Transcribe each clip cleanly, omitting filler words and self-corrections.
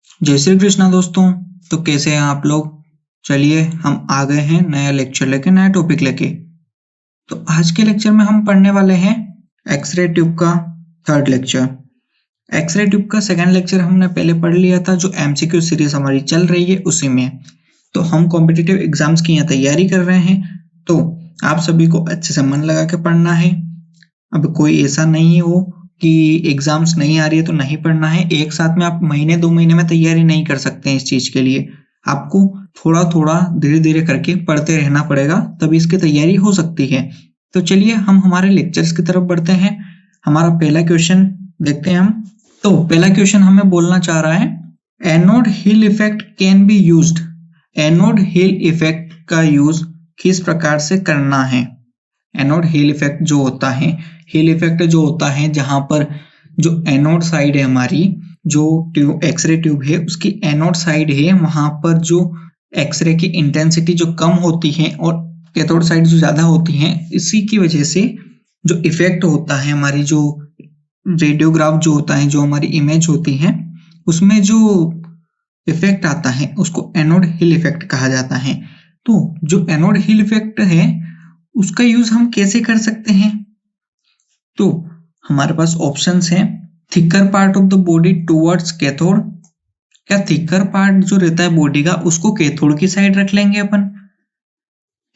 जय श्री कृष्णा दोस्तों। तो कैसे हैं आप लोग। चलिए हम आ गए हैं नया लेक्चर लेके, नया टॉपिक लेके। तो आज के लेक्चर में हम पढ़ने वाले हैं एक्सरे ट्यूब का थर्ड लेक्चर। एक्सरे ट्यूब का सेकंड लेक्चर हमने पहले पढ़ लिया था, जो एमसीक्यू सीरीज हमारी चल रही है उसी में। तो हम कॉम्पिटिटिव एग्जाम्स की यहाँ तैयारी कर रहे हैं, तो आप सभी को अच्छे से मन लगा के पढ़ना है। अब कोई ऐसा नहीं हो कि एग्जाम्स नहीं आ रही है तो नहीं पढ़ना है। एक साथ में आप महीने 2 महीने में तैयारी नहीं कर सकते हैं इस चीज के लिए। आपको थोड़ा थोड़ा धीरे धीरे करके पढ़ते रहना पड़ेगा, तभी इसकी तैयारी हो सकती है। तो चलिए हम हमारे लेक्चर्स की तरफ बढ़ते हैं। हमारा पहला क्वेश्चन देखते हैं हम। तो पहला क्वेश्चन हमें बोलना चाह रहा है, anode hill effect can be used. Anode hill effect का यूज किस प्रकार से करना है। एनोड हिल इफेक्ट जो होता है, हिल इफेक्ट जो होता है जहां पर जो एनोड साइड है हमारी, जो ट्यूब एक्सरे ट्यूब है उसकी एनोड साइड है, वहां पर जो एक्सरे की इंटेंसिटी जो कम होती है और कैथोड साइड जो ज्यादा होती है, इसी की वजह से जो इफेक्ट होता है, हमारी जो रेडियोग्राफ जो होता है, जो हमारी इमेज होती है, उसमें जो इफेक्ट आता है उसको एनोड हिल इफेक्ट कहा जाता है। तो जो एनोड हिल इफेक्ट है उसका यूज हम कैसे कर सकते हैं। तो हमारे पास ऑप्शंस हैं, thicker part of the body towards cathode. क्या थिकर पार्ट जो रहता है बॉडी का उसको कैथोड की साइड रख लेंगे अपन।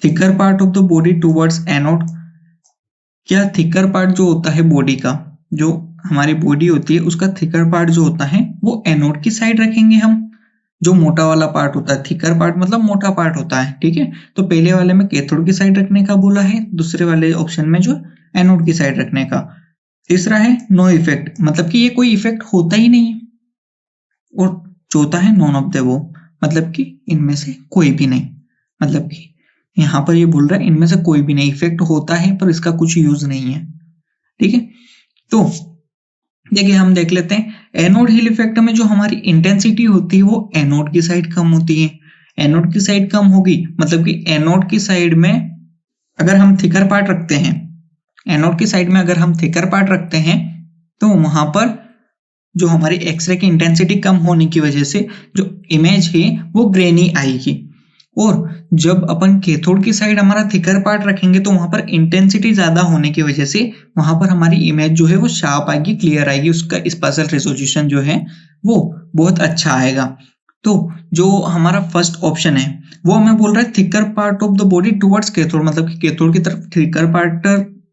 Thicker part of the body towards anode. क्या थिकर पार्ट जो होता है बॉडी का, जो हमारी बॉडी होती है उसका थिकर पार्ट जो होता है वो एनोड की साइड रखेंगे हम। जो मोटा वाला पार्ट होता है, थिकर पार्ट मतलब मोटा पार्ट होता है, ठीक है। तो पहले वाले में कैथोड की साइड रखने का बोला है, दूसरे वाले ऑप्शन में जो एनोड की साइड रखने का। तीसरा है नो इफेक्ट, मतलब कि ये कोई इफेक्ट होता ही नहीं है। और चौथा है नॉन ऑफ द वो, मतलब कि इनमें से कोई भी नहीं। मतलब कि यहाँ पर ये बोल रहा है इनमें से कोई भी नहीं, इफेक्ट होता है पर इसका कुछ यूज नहीं है, ठीक है। तो देखिए हम देख लेते हैं, एनोड हिल इफेक्ट में जो हमारी इंटेंसिटी होती है वो एनोड की साइड कम होती है। एनोड की साइड कम होगी मतलब कि एनोड की साइड में अगर हम थिकर पार्ट रखते हैं, एनोड की साइड में अगर हम थिकर पार्ट रखते हैं तो वहां पर जो हमारी एक्सरे की इंटेंसिटी कम होने की वजह से जो इमेज है वो ग्रेनी आएगी। और जब अपन कैथोड की साइड हमारा थिकर पार्ट रखेंगे तो वहां पर इंटेंसिटी ज्यादा होने की वजह से वहां पर हमारी इमेज जो है वो शार्प आएगी, क्लियर आएगी, उसका स्पेशल रेजोल्यूशन जो है वो बहुत अच्छा आएगा। तो जो हमारा फर्स्ट ऑप्शन है वो हमें बोल रहा है thicker part of the body towards cathode, मतलब कि कैथोड की तरफ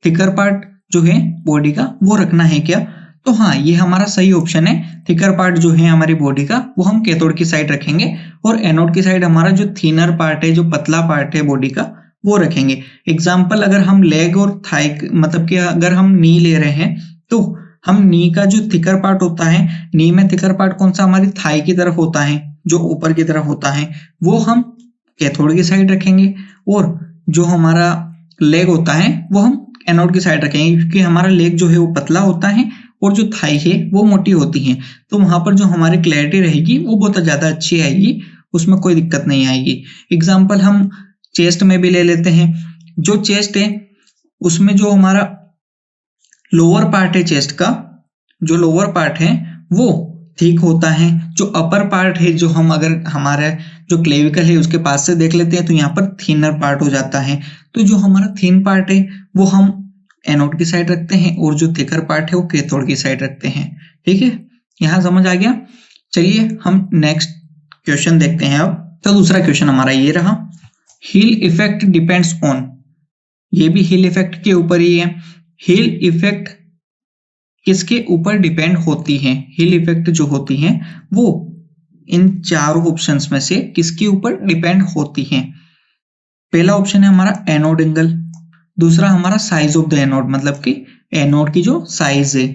थिकर पार्ट जो है बॉडी का वो रखना है क्या। तो हाँ, ये हमारा सही ऑप्शन है। थिकर पार्ट जो है हमारी बॉडी का वो हम कैथोड की साइड रखेंगे और एनोड की साइड हमारा जो थिनर पार्ट है, जो पतला पार्ट है बॉडी का, वो रखेंगे। एग्जाम्पल अगर हम लेग और थाई, मतलब कि अगर हम नी ले रहे हैं तो हम नी का जो थिकर पार्ट होता है, नी में थिकर पार्ट कौन सा हमारी थाई की तरफ होता है, जो ऊपर की तरफ होता है, वो हम कैथोड की साइड रखेंगे। और जो हमारा लेग होता है वो हम एनोड की साइड रखेंगे, क्योंकि हमारा लेग जो है वो पतला होता है और जो थाई है वो मोटी होती है। तो वहां पर जो हमारी क्लैरिटी रहेगी वो बहुत ज्यादा अच्छी आएगी, उसमें कोई दिक्कत नहीं आएगी। एग्जाम्पल हम चेस्ट में भी ले लेते हैं। जो चेस्ट है उसमें जो हमारा लोअर पार्ट है चेस्ट का, जो लोअर पार्ट है वो थिक होता है। जो अपर पार्ट है, जो हम अगर हमारे जो क्लेविकल है उसके पास से देख लेते हैं तो यहाँ पर थिनर पार्ट हो जाता है। तो जो हमारा थिन पार्ट है वो हम एनोड की साइड रखते हैं और जो थिकर पार्ट है वो कैथोड की साइड रखते हैं, ठीक है। यहां समझ आ गया। चलिए हम नेक्स्ट क्वेश्चन देखते हैं अब। तो दूसरा क्वेश्चन हमारा ये रहा, हिल इफेक्ट डिपेंड्स ऑन। ये भी हिल इफेक्ट के ऊपर ही है। हिल इफेक्ट किसके ऊपर डिपेंड होती है। हिल इफेक्ट जो होती है वो इन चारों ऑप्शंस में से किसके ऊपर डिपेंड होती है। पहला ऑप्शन है हमारा एनोड एंगल, दूसरा हमारा साइज ऑफ द एनोड, मतलब कि एनोड की जो साइज है,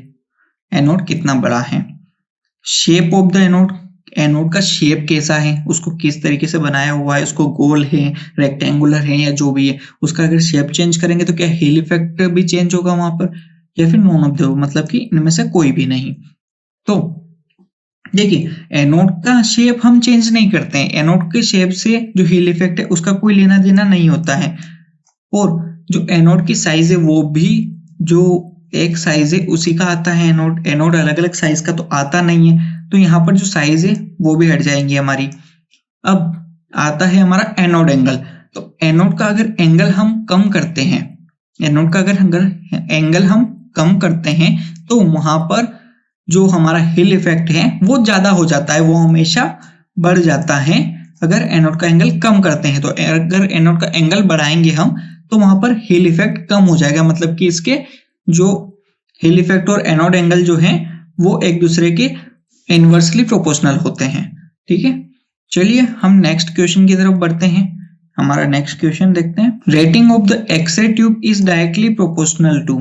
एनोड कितना बड़ा है। Shape of the anode, anode का शेप कैसा है, उसको किस तरीके से बनाया हुआ है, उसको गोल है, रेक्टेंगुलर है या जो भी है, उसका अगर शेप चेंज करेंगे तो क्या हिल इफेक्ट भी चेंज होगा वहां पर, या फिर नॉन ऑफ द, मतलब कि इनमें से कोई भी नहीं। तो देखिए एनोड का शेप हम चेंज नहीं करते हैं, एनोड के शेप से जो हिल इफेक्ट है उसका कोई लेना देना नहीं होता है। और जो एनोड की साइज है वो भी जो एक साइज है उसी का आता है। एनोड अलग अलग साइज का तो आता नहीं है। तो यहाँ पर जो साइज है वो भी हट जाएंगी हमारी। अब आता है हमारा एनोड एंगल। तो एनोड का अगर एंगल हम कम करते हैं, एनोड का अगर एंगल हम कम करते हैं तो वहां पर जो हमारा हिल इफेक्ट है वो ज्यादा हो जाता है, वो हमेशा बढ़ जाता है अगर एनोड का एंगल कम करते हैं। तो अगर एनोड का एंगल बढ़ाएंगे हम तो वहां पर हिल इफेक्ट कम हो जाएगा, मतलब कि इसके जो हिल इफेक्ट और एनोड एंगल जो है वो एक दूसरे के इनवर्सली प्रोपोर्शनल होते हैं। ठीक है, चलिए हम नेक्स्ट क्वेश्चन की तरफ बढ़ते हैं। हमारा नेक्स्ट क्वेश्चन देखते हैं। Rating of the x-ray tube is directly proportional to.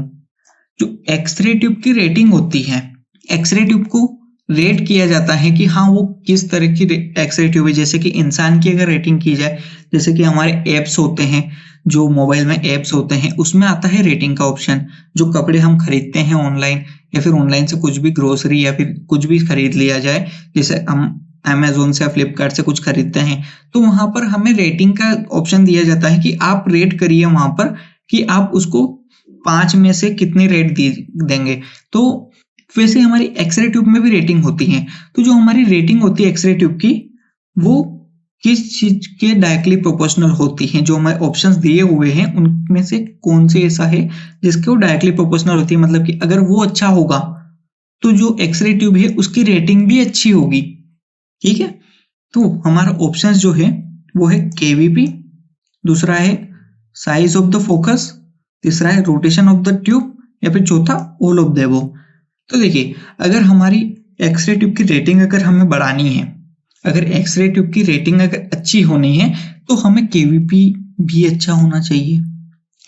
जो एक्सरे ट्यूब की रेटिंग होती है, एक्सरे ट्यूब को रेट किया जाता है कि हाँ वो किस तरह की एक्सरे ट्यूब है। जैसे कि इंसान की अगर रेटिंग की जाए, जैसे कि हमारे एप्स होते हैं, जो मोबाइल में एप्स होते हैं उसमें आता है रेटिंग का ऑप्शन। जो कपड़े हम खरीदते हैं ऑनलाइन, या फिर ऑनलाइन से कुछ भी ग्रोसरी या फिर कुछ भी खरीद लिया जाए, जैसे हम अमेजोन से या फ्लिपकार्ट से कुछ खरीदते हैं, तो वहां पर हमें रेटिंग का ऑप्शन दिया जाता है कि आप रेट करिए वहां पर कि आप उसको 5 में से कितने रेट देंगे। तो वैसे हमारी एक्सरे ट्यूब में भी रेटिंग होती है। तो जो हमारी रेटिंग होती है एक्सरे ट्यूब की, वो किस चीज के डायरेक्टली प्रोपोर्शनल होती है। जो हमारे ऑप्शंस दिए हुए हैं उनमें से कौन से ऐसा है जिसके वो डायरेक्टली प्रोपोर्शनल होती है, मतलब कि अगर वो अच्छा होगा तो जो एक्सरे ट्यूब है उसकी रेटिंग भी अच्छी होगी। ठीक है, तो हमारा ऑप्शंस जो है वो है केवीपी, दूसरा है साइज ऑफ द फोकस, तीसरा है रोटेशन ऑफ द ट्यूब, या फिर चौथा ऑल ऑफ द अबव। तो देखिए, अगर हमारी एक्सरे ट्यूब की रेटिंग अगर हमें बढ़ानी है, अगर एक्सरे ट्यूब की रेटिंग अगर अच्छी होनी है तो हमें केवीपी भी अच्छा होना चाहिए।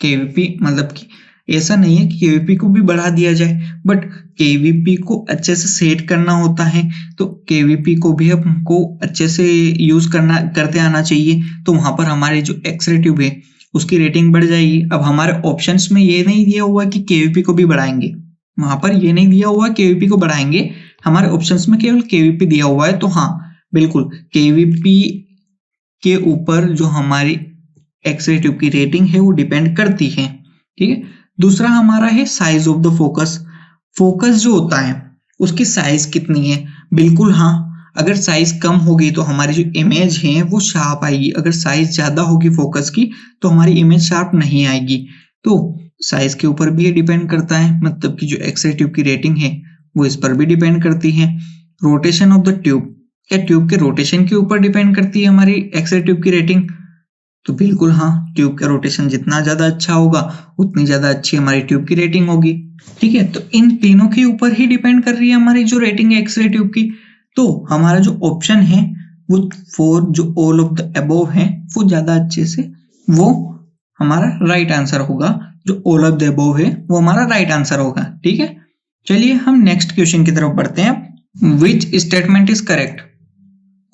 केवीपी मतलब कि ऐसा नहीं है कि केवीपी को भी बढ़ा दिया जाए, बट केवीपी को अच्छे से सेट करना होता है, तो केवीपी को भी हमको अच्छे से यूज करते आना चाहिए। तो वहां पर हमारी जो एक्सरे ट्यूब है उसकी रेटिंग बढ़ जाएगी। अब हमारे ऑप्शंस में ये नहीं दिया हुआ कि केवीपी को भी बढ़ाएंगे, वहां पर ये नहीं दिया हुआ केवीपी को बढ़ाएंगे, हमारे ऑप्शंस में केवल केवीपी दिया हुआ है। तो हाँ बिल्कुल, केवीपी के ऊपर जो हमारी एक्सरे ट्यूब की रेटिंग है वो डिपेंड करती है। ठीक है, दूसरा हमारा है size of the focus. Focus जो होता है उसकी साइज कितनी है। बिल्कुल हाँ, अगर साइज कम होगी तो हमारी जो इमेज है वो शार्प आएगी, अगर साइज ज्यादा होगी फोकस की तो हमारी इमेज शार्प नहीं आएगी। तो साइज के ऊपर भी ये डिपेंड करता है, मतलब कि जो एक्सरे ट्यूब की रेटिंग है वो इस पर भी डिपेंड करती है। रोटेशन ऑफ द ट्यूब, क्या ट्यूब के रोटेशन के ऊपर डिपेंड करती है हमारी एक्सरे ट्यूब की रेटिंग। तो बिल्कुल हाँ, ट्यूब का रोटेशन जितना ज्यादा अच्छा होगा उतनी ज्यादा अच्छी हमारी ट्यूब की रेटिंग होगी। ठीक है, तो इन तीनों के ऊपर ही डिपेंड कर रही है हमारी जो रेटिंग है एक्सरे ट्यूब की। तो हमारा जो ऑप्शन है वो 4 जो ऑल ऑफ द अबव है वो ज्यादा अच्छे से वो हमारा राइट आंसर होगा। जो ऑल ऑफ द अबव है वो हमारा राइट आंसर होगा। ठीक है, चलिए हम नेक्स्ट क्वेश्चन की तरफ बढ़ते हैं। Which statement is correct.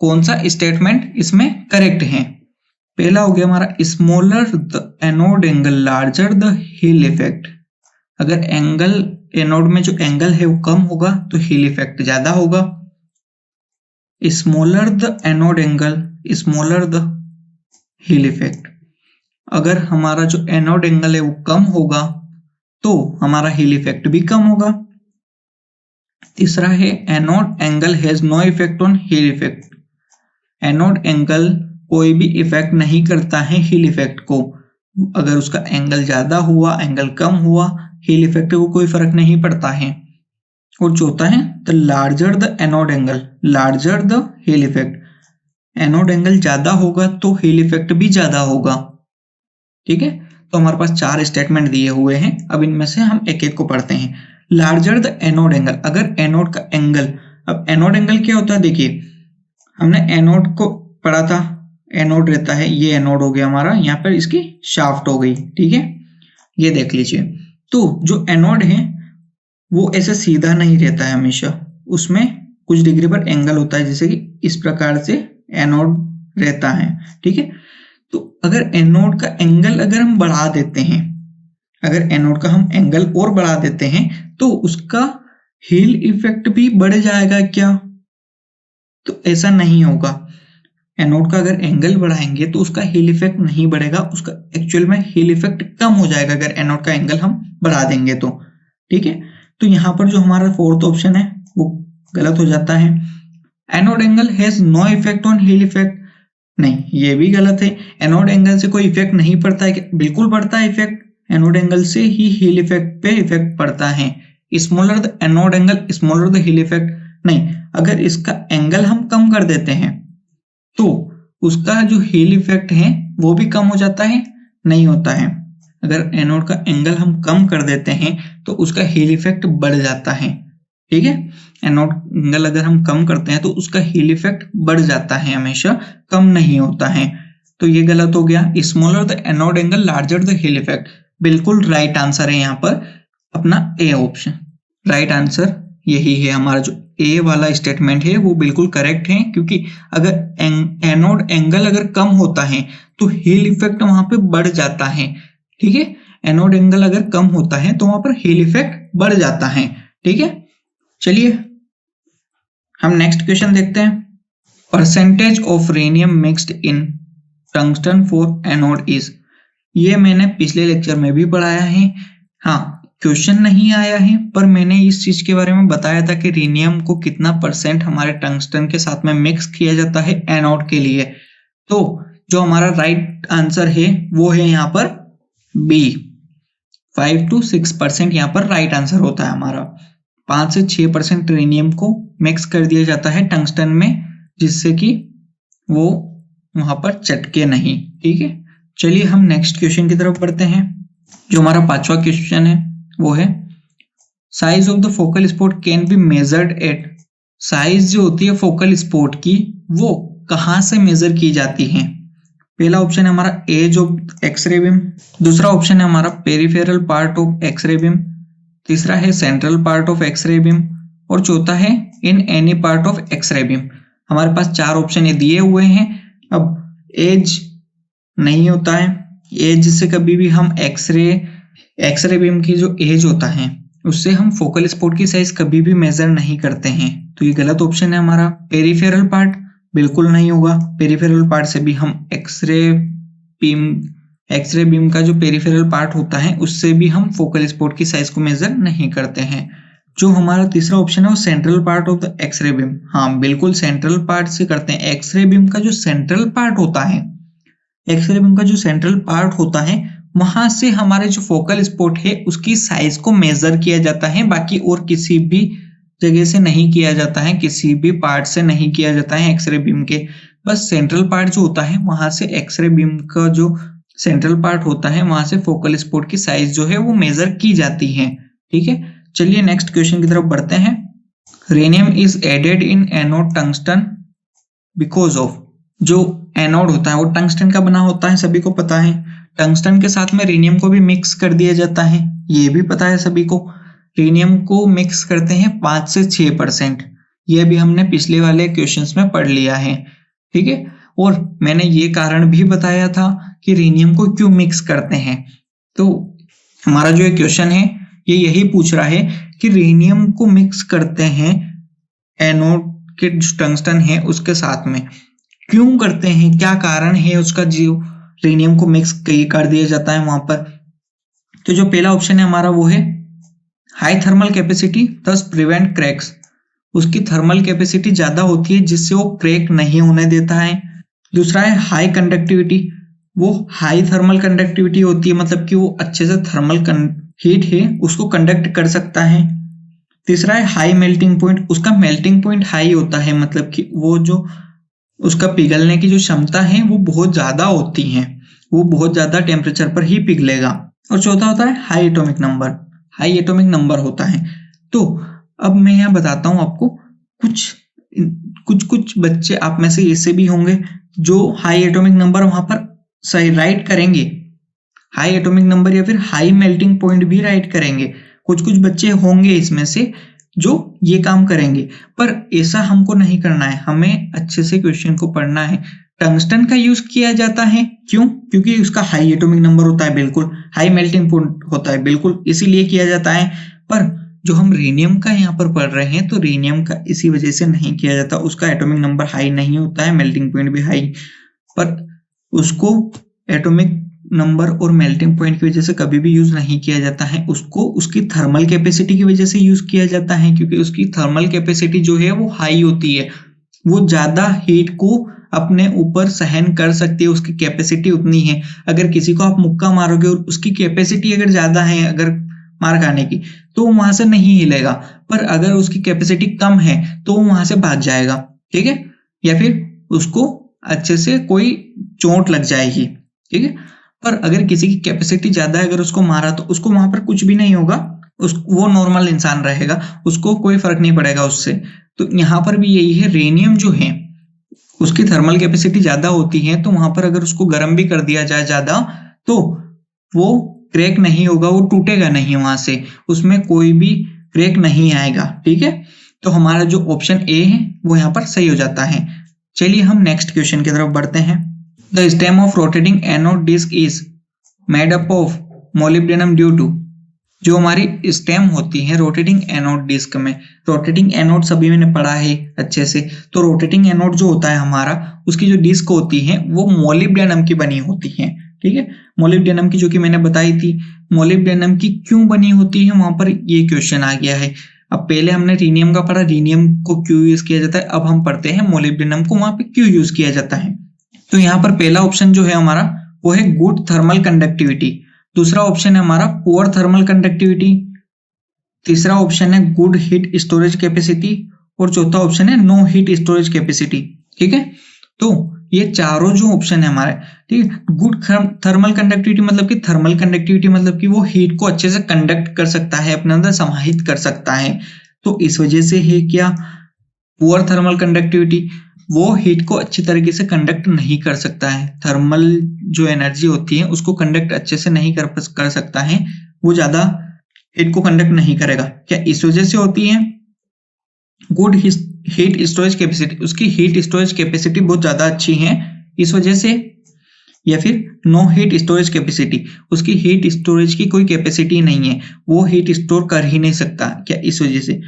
कौन सा स्टेटमेंट इसमें करेक्ट है। पहला हो गया हमारा smaller the anode angle larger the hill effect. अगर एंगल एनोड में जो एंगल है वो कम होगा तो हिल इफेक्ट ज्यादा होगा। Smaller the anode angle smaller the hill effect, अगर हमारा जो एनोड एंगल है वो कम होगा तो हमारा हिल इफेक्ट भी कम होगा। तीसरा है anode angle has no effect on heel effect. Anode angle कोई भी इफेक्ट नहीं करता है हिल इफेक्ट को। अगर उसका एंगल ज्यादा हुआ एंगल कम हुआ हिल इफेक्ट को कोई फर्क नहीं पड़ता है। और चौथा है the larger the anode angle larger the hill effect. Anode angle ज्यादा होगा तो हिल इफेक्ट भी ज्यादा होगा। ठीक है, तो हमारे पास 4 स्टेटमेंट दिए हुए हैं। अब इनमें से हम एक एक को पढ़ते हैं। लार्जर द एनोड एंगल, अगर एनोड का एंगल, अब एनोड एंगल क्या होता है, देखिए हमने एनोड को पढ़ा था, एनोड रहता है, ये एनोड हो गया हमारा, यहाँ पर इसकी शाफ्ट हो गई। ठीक है, ये देख लीजिए। तो जो एनोड है वो ऐसे सीधा नहीं रहता है हमेशा, उसमें कुछ डिग्री पर एंगल होता है, जैसे कि इस प्रकार से एनोड रहता है। ठीक है, तो अगर एनोड का एंगल अगर हम बढ़ा देते हैं, अगर एनोड का हम एंगल और बढ़ा देते हैं तो उसका हिल इफेक्ट भी बढ़ जाएगा क्या। तो ऐसा नहीं होगा। एनोड का अगर एंगल बढ़ाएंगे तो उसका हिल इफेक्ट नहीं बढ़ेगा, उसका एक्चुअल में हिल इफेक्ट कम हो जाएगा अगर एनोड का एंगल हम बढ़ा देंगे तो। ठीक है, तो यहाँ पर जो हमारा फोर्थ ऑप्शन है वो गलत हो जाता है। Anode angle has no effect on heel effect, नहीं ये भी गलत है। एनोड एंगल से कोई इफेक्ट नहीं पड़ता है, बिल्कुल पड़ता है इफेक्ट, एनोड एंगल से ही हील इफेक्ट पे इफेक्ट पड़ता है। Smaller the anode angle smaller the heel effect, नहीं, अगर इसका एंगल हम कम कर देते हैं तो उसका जो हील इफेक्ट है वो भी कम हो जाता है, नहीं होता है। अगर एनोड का एंगल हम कम कर देते हैं तो उसका हील इफेक्ट बढ़ जाता है, ठीक है। एनोड एंगल अगर हम कम करते हैं तो उसका हील इफेक्ट बढ़ जाता है, हमेशा कम नहीं होता है। तो ये गलत हो गया। Smaller the anode angle larger the heel effect, बिल्कुल राइट आंसर है यहाँ पर अपना ए ऑप्शन। राइट आंसर यही है, हमारा जो ए वाला स्टेटमेंट है वो बिल्कुल करेक्ट है, क्योंकि अगर एनोड एंगल अगर कम होता है तो हील इफेक्ट वहां पे बढ़ जाता है, ठीक है। एनोड एंगल अगर कम होता है तो वहां पर हील इफेक्ट बढ़ जाता है, ठीक है। चलिए हम नेक्स्ट क्वेश्चन देखते हैं। Percentage of rhenium mixed in tungsten for anode is, ये मैंने पिछले लेक्चर में भी पढ़ाया है। हाँ, क्वेश्चन नहीं आया है पर मैंने इस चीज के बारे में बताया था कि रेनियम को कितना परसेंट हमारे टंगस्टन के साथ में मिक्स किया जाता है एनोड के लिए। तो जो हमारा राइट आंसर है वो है यहाँ पर बी, 5 to 6% यहाँ पर राइट आंसर होता है हमारा। 5 से 6% रेनियम को मिक्स कर दिया जाता है टंगस्टन में, जिससे कि वो वहां पर चटके नहीं, ठीक है। चलिए हम नेक्स्ट क्वेश्चन की तरफ बढ़ते हैं। जो हमारा 5वां क्वेश्चन है वो है size of the focal spot can be measured eight, size जो होती है फोकल स्पॉट की वो कहां से मेजर की जाती है। पहला ऑप्शन है हमारा एज ऑफ एक्सरे बीम, दूसरा ऑप्शन है हमारा peripheral part of x-ray beam, तीसरा है central part of x-ray beam, और चौथा है in any part of x-ray beam. हमारे पास 4 ऑप्शन ये दिए हुए हैं। अब एज नहीं होता है, एज से कभी भी हम एक्सरे बीम की जो एज होता है उससे हम फोकल स्पॉट की साइज कभी भी मेजर नहीं करते हैं, तो ये गलत ऑप्शन है हमारा। पेरिफेरल पार्ट बिल्कुल नहीं होगा, पेरिफेरल पार्ट से भी हम एक्सरे बीम का जो पेरिफेरल पार्ट होता है उससे भी हम फोकल स्पॉट की साइज को मेजर नहीं करते हैं। जो हमारा तीसरा ऑप्शन है वो central part of the x-ray beam, हाँ बिल्कुल सेंट्रल पार्ट से करते हैं। एक्सरे बीम का जो सेंट्रल पार्ट होता है, एक्सरे बीम का जो सेंट्रल पार्ट होता है वहां से हमारे जो फोकल स्पॉट है उसकी साइज को मेजर किया जाता है, बाकी और किसी भी जगह से नहीं किया जाता है, किसी भी पार्ट से नहीं किया जाता है एक्सरे बीम के। बस सेंट्रल पार्ट जो होता है वहां से एक्सरे बीम का जो सेंट्रल पार्ट होता है वहां से फोकल स्पॉट की साइज जो है वो मेजर की जाती है, ठीक है। चलिए नेक्स्ट क्वेश्चन की तरफ बढ़ते हैं। Rhenium is added in anode tungsten because of, जो एनोड होता है वो टंगस्टन का बना होता है, सभी को पता है। टंगस्टन के साथ में रेनियम को भी मिक्स कर दिया जाता है, ये भी पता है सभी को। रेनियम को मिक्स करते हैं 5 से 6%, ये भी हमने पिछले वाले क्वेश्चंस में पढ़ लिया है, ठीक है। और मैंने ये कारण भी बताया था कि रेनियम को क्यों मिक्स करते हैं। तो हमारा जो ये क्वेश्चन है ये यही पूछ रहा है कि रेनियम को मिक्स करते हैं एनोड के जो टंगस्टन है उसके साथ में, क्यों करते हैं, क्या कारण है उसका जो रेनियम को मिक्स कर दिया जाता है वहां पर। तो जो पहला ऑप्शन है हमारा वो है high thermal capacity thus prevent cracks, उसकी थर्मल कैपेसिटी ज्यादा होती है जिससे वो क्रैक नहीं होने देता है। दूसरा है हाई कंडक्टिविटी, वो हाई थर्मल कंडक्टिविटी होती है, मतलब कि वो अच्छे से थर्मल हीट है उसको कंडक्ट कर सकता है। तीसरा है हाई मेल्टिंग पॉइंट, उसका मेल्टिंग पॉइंट हाई होता है, मतलब कि वो जो उसका पिघलने की जो क्षमता है वो बहुत ज्यादा होती है, वो बहुत ज्यादा टेम्परेचर पर ही पिघलेगा। और चौथा होता है high atomic number, high atomic number होता है। तो अब मैं यहाँ बताता हूँ आपको, कुछ बच्चे आप में से ऐसे भी होंगे जो हाई एटॉमिक नंबर वहां पर सही राइट करेंगे, हाई एटॉमिक नंबर या फिर हाई मेल्टिंग पॉइंट भी राइट करेंगे। कुछ बच्चे होंगे इसमें से जो ये काम करेंगे, पर ऐसा हमको नहीं करना है, हमें अच्छे से क्वेश्चन को पढ़ना है। टंगस्टन का यूज किया जाता है, क्यों? क्योंकि उसका हाई एटॉमिक नंबर होता है, बिल्कुल हाई मेल्टिंग पॉइंट होता है, बिल्कुल इसीलिए किया जाता है। पर जो हम रेनियम का यहाँ पर पढ़ रहे हैं तो रेनियम का इसी वजह से नहीं किया जाता, उसका एटॉमिक नंबर हाई नहीं होता है, मेल्टिंग पॉइंट भी हाई, पर उसको एटॉमिक नंबर और मेल्टिंग पॉइंट की वजह से कभी भी यूज नहीं किया जाता है, उसको उसकी थर्मल कैपेसिटी की वजह से यूज किया जाता है, क्योंकि उसकी थर्मल कैपेसिटी जो है वो हाई होती है। वो ज्यादा हीट को अपने ऊपर सहन कर सकती है, उसकी कैपेसिटी उतनी है। अगर किसी को आप मुक्का मारोगे और उसकी कैपेसिटी अगर ज्यादा है अगर मार खाने की, तो वहां से नहीं हिलेगा, पर अगर उसकी कैपेसिटी कम है तो वो वहां से भाग जाएगा, ठीक है, या फिर उसको अच्छे से कोई चोट लग जाएगी, ठीक है। पर अगर किसी की कैपेसिटी ज्यादा है, अगर उसको मारा तो उसको वहां पर कुछ भी नहीं होगा, वो नॉर्मल इंसान रहेगा, उसको कोई फर्क नहीं पड़ेगा उससे। तो यहाँ पर भी यही है, रेनियम जो है उसकी थर्मल कैपेसिटी ज्यादा होती है, तो वहां पर अगर उसको गर्म भी कर दिया जाए ज्यादा तो वो क्रैक नहीं होगा, वो टूटेगा नहीं, वहां से उसमें कोई भी क्रैक नहीं आएगा, ठीक है। तो हमारा जो ऑप्शन ए है वो यहाँ पर सही हो जाता है। चलिए हम नेक्स्ट क्वेश्चन की तरफ बढ़ते हैं। The stem of rotating anode disc is made up of molybdenum due to. जो हमारी स्टेम होती है रोटेटिंग एनोड डिस्क में, रोटेटिंग एनोड सभी मैंने पढ़ा है अच्छे से, तो रोटेटिंग एनोड जो होता है हमारा, उसकी जो डिस्क होती है वो मोलिब्डेनम की बनी होती है, ठीक है। मोलिब्डेनम की जो कि मैंने बताई थी, मोलिब्डेनम की क्यों बनी होती है, वहां पर ये क्वेश्चन आ गया है। अब पहले हमने रीनियम का पढ़ा, रीनियम को क्यों यूज किया जाता है, अब हम पढ़ते हैं मोलिब्डेनम को वहां पे क्यों यूज किया जाता है। तो यहाँ पर पहला ऑप्शन जो है हमारा वो है गुड थर्मल कंडक्टिविटी, दूसरा ऑप्शन है हमारा पुअर थर्मल कंडक्टिविटी, तीसरा ऑप्शन है गुड हीट स्टोरेज कैपेसिटी, और चौथा ऑप्शन है नो हीट स्टोरेज कैपेसिटी, ठीक है। तो ये चारों जो ऑप्शन है हमारे, ठीक है। गुड थर्मल कंडक्टिविटी मतलब कि थर्मल कंडक्टिविटी मतलब कि वो हीट को अच्छे से कंडक्ट कर सकता है, अपने अंदर समाहित कर सकता है, तो इस वजह से है क्या पुअर थर्मल कंडक्टिविटी, वो हीट को अच्छी तरीके से कंडक्ट नहीं कर सकता है, थर्मल जो एनर्जी होती है उसको कंडक्ट अच्छे से नहीं कर सकता है, वो ज्यादा हीट को कंडक्ट नहीं करेगा। क्या इस वजह से होती है? गुड हीट स्टोरेज कैपेसिटी, उसकी हीट स्टोरेज कैपेसिटी बहुत ज्यादा अच्छी है इस वजह से, या फिर नो हीट स्टोरेज कैपेसिटी, उसकी हीट स्टोरेज की कोई कैपेसिटी नहीं है, वो हीट स्टोर कर ही नहीं सकता, क्या इस वजह से,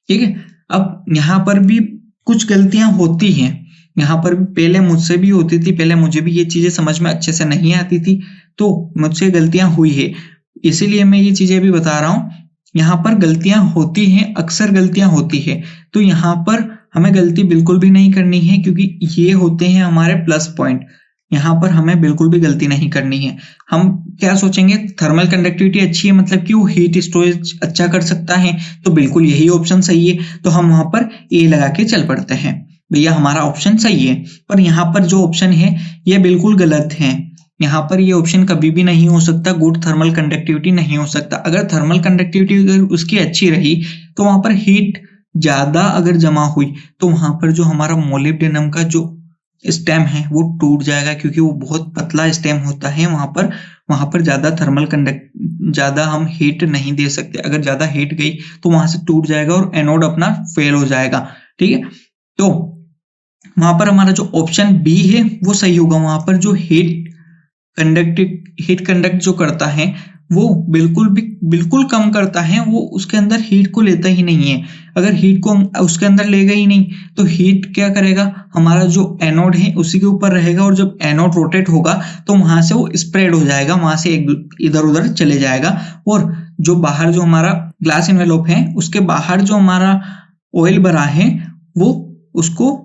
ठीक है। अब यहाँ पर भी कुछ गलतियां होती हैं, यहाँ पर भी पहले मुझसे भी होती थी, पहले मुझे भी ये चीजें समझ में अच्छे से नहीं आती थी, तो मुझसे गलतियां हुई है, इसीलिए मैं ये चीजें भी बता रहा हूँ। यहाँ पर गलतियां होती हैं, अक्सर गलतियां होती है, तो यहाँ पर हमें गलती बिल्कुल भी नहीं करनी है, क्योंकि ये होते हैं हमारे प्लस पॉइंट, यहाँ पर हमें बिल्कुल भी गलती नहीं करनी है। हम क्या सोचेंगे, थर्मल कंडक्टिविटी अच्छी है मतलब कि वो हीट स्टोरेज अच्छा कर सकता है, तो बिल्कुल यही ऑप्शन सही है, तो हम वहां पर ए लगा के चल पड़ते हैं, भैया हमारा ऑप्शन सही है। पर यहाँ पर जो ऑप्शन है ये बिल्कुल गलत है, यहाँ पर ये ऑप्शन कभी भी नहीं हो सकता, गुड थर्मल कंडक्टिविटी नहीं हो सकता। अगर थर्मल कंडक्टिविटी अगर उसकी अच्छी रही तो वहां पर हीट ज्यादा अगर जमा हुई तो वहां पर जो हमारा मोलिब्डेनम का जो स्टेम है वो टूट जाएगा, क्योंकि वो बहुत पतला स्टेम होता है, वहां पर ज्यादा हम हीट नहीं दे सकते, अगर ज्यादा हीट गई तो वहां से टूट जाएगा और एनोड अपना फेल हो जाएगा, ठीक है। तो वहां पर हमारा जो ऑप्शन बी है वो सही होगा, वहां पर जो हीट कंडक्ट जो करता है वो बिल्कुल कम करता है, वो उसके अंदर हीट को लेता ही नहीं है। अगर हीट को उसके अंदर लेगा ही नहीं तो हीट क्या करेगा, हमारा जो एनोड है उसी के ऊपर रहेगा, और जब एनोड रोटेट होगा तो वहां से वो स्प्रेड हो जाएगा, वहां से इधर उधर चले जाएगा, और जो बाहर जो हमारा ग्लास एनवेलोप है उसके बाहर जो हमारा ऑयल भरा है वो उसको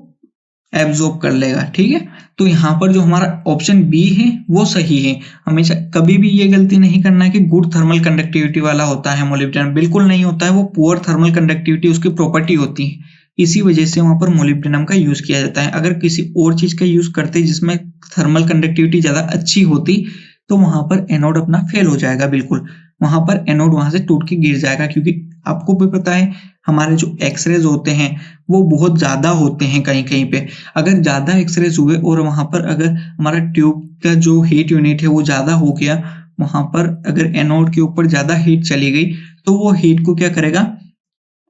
एब्जॉर्ब कर लेगा, ठीक है। तो यहाँ पर जो हमारा ऑप्शन बी है वो सही है। हमेशा कभी भी ये गलती नहीं करना है कि गुड थर्मल कंडक्टिविटी वाला होता है मोलिब्डेनम, बिल्कुल नहीं होता है, वो पुअर थर्मल कंडक्टिविटी उसकी प्रॉपर्टी होती है, इसी वजह से वहां पर मोलिब्डेनम का यूज किया जाता है। अगर किसी और चीज का यूज करते जिसमें थर्मल कंडक्टिविटी ज्यादा अच्छी होती तो वहां पर एनोड अपना फेल हो जाएगा, बिल्कुल वहां पर एनोड वहां से टूट के गिर जाएगा, क्योंकि आपको भी पता है हमारे जो एक्सरेज होते हैं वो बहुत ज्यादा होते हैं, कहीं कहीं पे अगर ज्यादा एक्सरेज हुए और वहां पर अगर हमारा ट्यूब का जो हीट यूनिट है वो ज्यादा हो गया, वहां पर अगर एनोड के ऊपर ज्यादा हीट चली गई तो वो हीट को क्या करेगा,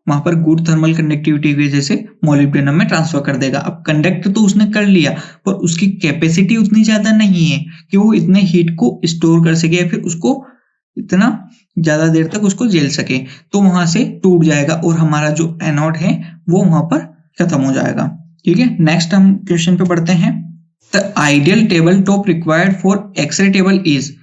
वहां पर गुड थर्मल कंडक्टिविटी की वजह से मोलिब्डेनम में ट्रांसफर कर देगा। अब कंडक्ट तो उसने कर लिया पर उसकी कैपेसिटी उतनी ज्यादा नहीं है कि वो इतने हीट को स्टोर कर सके या फिर उसको इतना ज्यादा देर तक उसको झेल सके, तो वहां से टूट जाएगा और हमारा जो एनोड है वो वहां पर खत्म हो जाएगा, ठीक है। नेक्स्ट हम क्वेश्चन पे बढ़ते हैं। The ideal table top required for x-ray table is,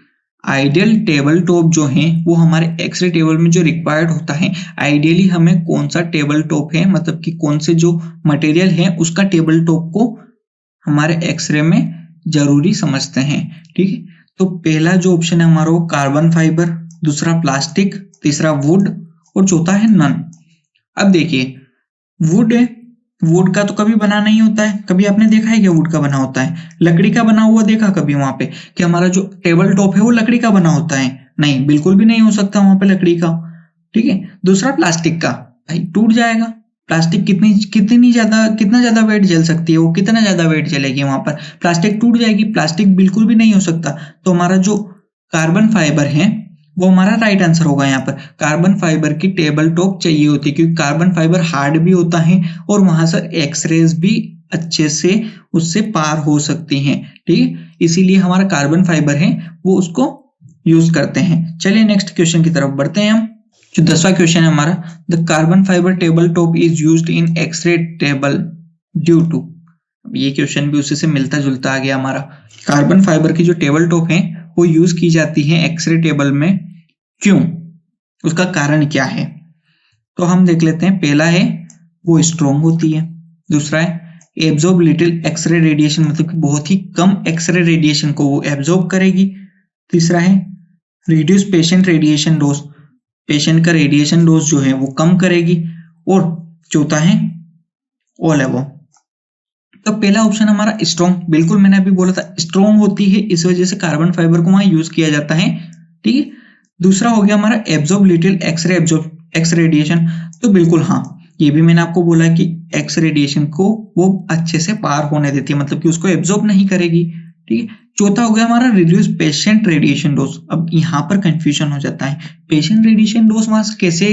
ideal table top जो है वो हमारे एक्सरे टेबल में जो रिक्वायर्ड होता है, आइडियली हमें कौन सा टेबल टॉप है, मतलब कि कौन से जो मटेरियल है उसका टेबल टॉप को हमारे एक्सरे में जरूरी समझते हैं। ठीक है, तो पहला जो ऑप्शन है हमारा वो कार्बन फाइबर, दूसरा प्लास्टिक, तीसरा वुड और चौथा है नन। अब देखिए वुड है, वुड का तो कभी बना नहीं होता है, कभी आपने देखा है कि वुड का बना होता है? लकड़ी का बना हुआ देखा कभी वहां पे कि हमारा जो टेबल टॉप है वो लकड़ी का बना होता है? नहीं, बिल्कुल भी नहीं हो सकता वहां पे लकड़ी का। ठीक है, दूसरा प्लास्टिक का, भाई टूट जाएगा। प्लास्टिक कितना ज्यादा वेट झेल सकती है, वो कितना ज्यादा वेट झेलेगी वहां पर, प्लास्टिक टूट जाएगी। प्लास्टिक बिल्कुल भी नहीं हो सकता। तो हमारा जो कार्बन फाइबर है वो हमारा राइट आंसर होगा। यहाँ पर कार्बन फाइबर की टेबल टॉप चाहिए होती है, क्योंकि कार्बन फाइबर हार्ड भी होता है और वहां से एक्सरेज भी अच्छे से उससे पार हो सकती हैं। ठीक है, इसीलिए हमारा कार्बन फाइबर है वो उसको यूज करते हैं। चलिए नेक्स्ट क्वेश्चन की तरफ बढ़ते हैं हम। जो 10वां क्वेश्चन है हमारा, the carbon fibre table top is used in x-ray table due to. ये क्वेश्चन भी उसी से मिलता जुलता आ गया हमारा। कार्बन फाइबर की जो टेबल टॉप है वो यूज की जाती है एक्सरे टेबल में, क्यों, उसका कारण क्या है? तो हम देख लेते हैं। पहला है वो स्ट्रॉन्ग होती है, दूसरा है एब्जॉर्ब लिटिल एक्सरे रेडिएशन, मतलब कि बहुत ही कम एक्सरे रेडिएशन को वो एब्जॉर्ब करेगी, तीसरा है reduce patient radiation dose, patient का रेडिएशन डोज जो है वो कम करेगी, और चौथा है ऑल अबव। तो पहला ऑप्शन हमारा स्ट्रॉन्ग, बिल्कुल मैंने अभी बोला था स्ट्रॉन्ग होती है, इस वजह से कार्बन फाइबर को वहां यूज किया जाता है। ठीक है, दूसरा हो गया हमारा एब्जॉर्ब लिटिल एक्स रेडिएशन, तो बिल्कुल हाँ, ये भी मैंने आपको बोला कि एक्स रेडिएशन को वो अच्छे से पार होने देती है, मतलब कि उसको एब्जॉर्ब नहीं करेगी। ठीक है, चौथा हो गया हमारा रिड्यूस पेशेंट रेडिएशन डोज। अब यहाँ पर कंफ्यूजन हो जाता है, पेशेंट रेडिएशन डोज वहां कैसे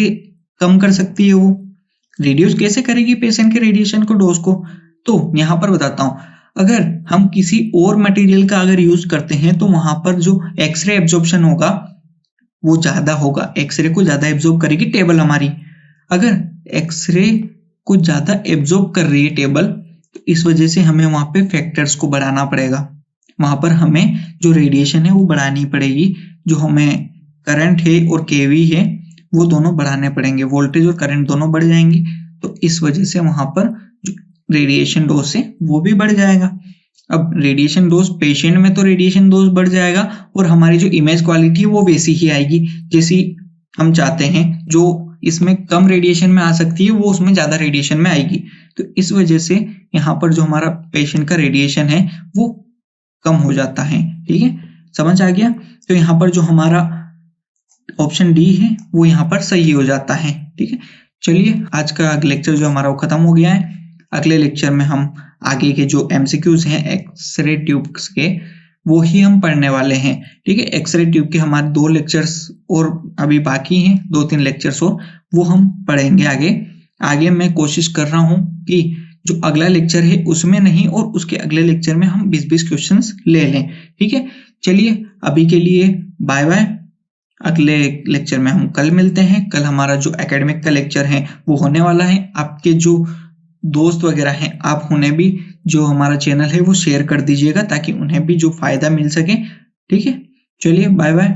कम कर सकती है, वो रिड्यूस कैसे करेगी पेशेंट के रेडिएशन को डोज को? तो यहाँ पर बताता हूँ, अगर हम किसी और मटेरियल का अगर यूज करते हैं तो वहां पर जो एक्सरे एब्जॉर्प्शन होगा वो ज्यादा होगा, एक्सरे को ज्यादा एब्जॉर्ब करेगी टेबल हमारी। अगर एक्सरे को ज्यादा एब्जॉर्ब कर रही है टेबल, तो इस वजह से हमें वहां पे फैक्टर्स को बढ़ाना पड़ेगा, वहां पर हमें जो रेडिएशन है वो बढ़ानी पड़ेगी, जो हमें करंट है और केवी है वो दोनों बढ़ाने पड़ेंगे, वोल्टेज और करंट दोनों बढ़ जाएंगे। तो इस वजह से वहां पर जो रेडिएशन डोज है वो भी बढ़ जाएगा। अब रेडिएशन डोज, पेशेंट में तो रेडिएशन डोज बढ़ जाएगा और हमारी जो इमेज क्वालिटी है वो वैसी ही आएगी जैसी हम चाहते हैं। जो इसमें कम रेडिएशन में आ सकती है वो उसमें ज्यादा रेडिएशन में आएगी। तो इस वजह से यहाँ पर जो हमारा पेशेंट का रेडिएशन है वो कम हो जाता है। ठीक है, समझ आ गया? तो यहाँ पर जो हमारा ऑप्शन डी है वो यहाँ पर सही हो जाता है। ठीक है, चलिए आज का लेक्चर जो हमारा वो खत्म हो गया है। अगले लेक्चर में हम आगे के जो एमसीक्यूज हैं एक्सरे ट्यूब्स के वो ही हम पढ़ने वाले हैं। ठीक है, एक्सरे ट्यूब के हमारे 2 लेक्चर्स और अभी बाकी हैं, 2-3 लेक्चर्स और वो हम पढ़ेंगे आगे मैं कोशिश कर रहा हूं कि जो अगला लेक्चर है उसमें नहीं और उसके अगले लेक्चर में हम 20-20 क्वेश्चंस ले लें। ठीक है, चलिए अभी के लिए बाय बाय। अगले लेक्चर में हम कल मिलते हैं। कल हमारा जो एकेडमिक का लेक्चर है वो होने वाला है। आपके जो दोस्त वगैरह हैं आप उन्हें भी जो हमारा चैनल है वो शेयर कर दीजिएगा ताकि उन्हें भी जो फायदा मिल सके। ठीक है, चलिए बाय बाय।